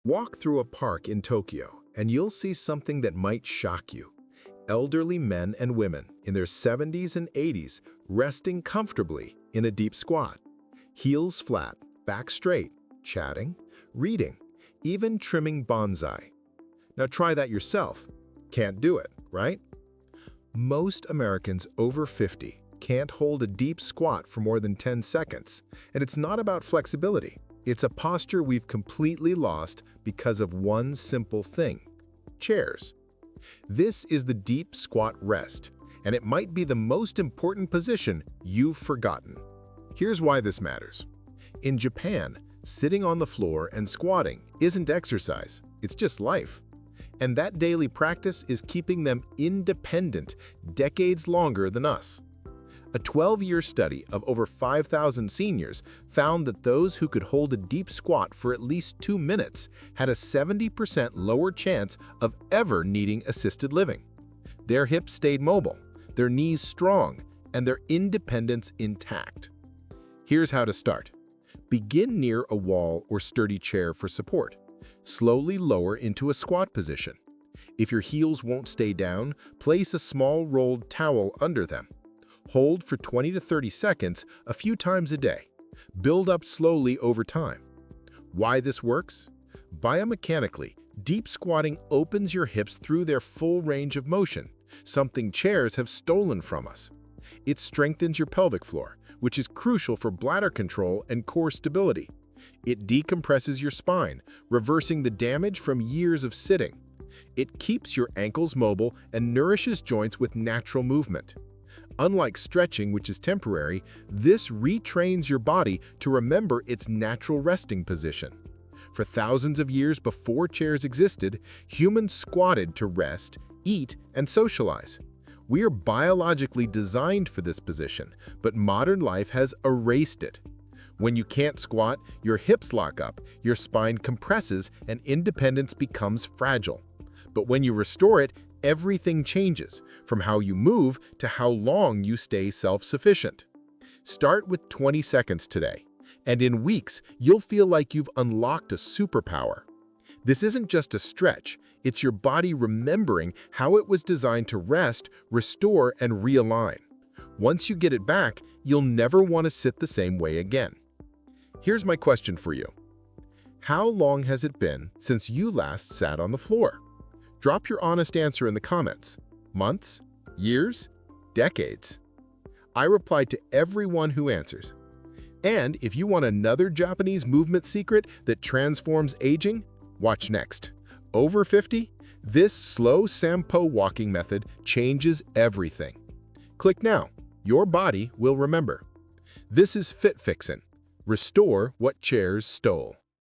Walk through a park in Tokyo, and you'll see something that might shock you. Elderly men and women in their 70s and 80s resting comfortably in a deep squat. Heels flat, back straight, chatting, reading, even trimming bonsai. Now try that yourself. Can't do it, right? Most Americans over 50 can't hold a deep squat for more than 10 seconds, and it's not about flexibility. It's a posture we've completely lost because of one simple thing: chairs. This is the deep squat rest, and it might be the most important position you've forgotten. Here's why this matters. In Japan, sitting on the floor and squatting isn't exercise, it's just life. And that daily practice is keeping them independent decades longer than us. A 12-year study of over 5,000 seniors found that those who could hold a deep squat for at least 2 minutes had a 70% lower chance of ever needing assisted living. Their hips stayed mobile, their knees strong, and their independence intact. Here's how to start. Begin near a wall or sturdy chair for support. Slowly lower into a squat position. If your heels won't stay down, place a small rolled towel under them. Hold for 20 to 30 seconds a few times a day. Build up slowly over time. Why this works? Biomechanically, deep squatting opens your hips through their full range of motion, something chairs have stolen from us. It strengthens your pelvic floor, which is crucial for bladder control and core stability. It decompresses your spine, reversing the damage from years of sitting. It keeps your ankles mobile and nourishes joints with natural movement. Unlike stretching, which is temporary, this retrains your body to remember its natural resting position. For thousands of years before chairs existed, humans squatted to rest, eat, and socialize. We are biologically designed for this position, but modern life has erased it. When you can't squat, your hips lock up, your spine compresses, and independence becomes fragile. But when you restore it, everything changes, from how you move to how long you stay self-sufficient. Start with 20 seconds today, and in weeks, you'll feel like you've unlocked a superpower. This isn't just a stretch, it's your body remembering how it was designed to rest, restore, and realign. Once you get it back, you'll never want to sit the same way again. Here's my question for you. How long has it been since you last sat on the floor? Drop your honest answer in the comments. Months? Years? Decades? I reply to everyone who answers. And if you want another Japanese movement secret that transforms aging, watch next. Over 50? This slow sampo walking method changes everything. Click now. Your body will remember. This is FitFixen. Restore what chairs stole.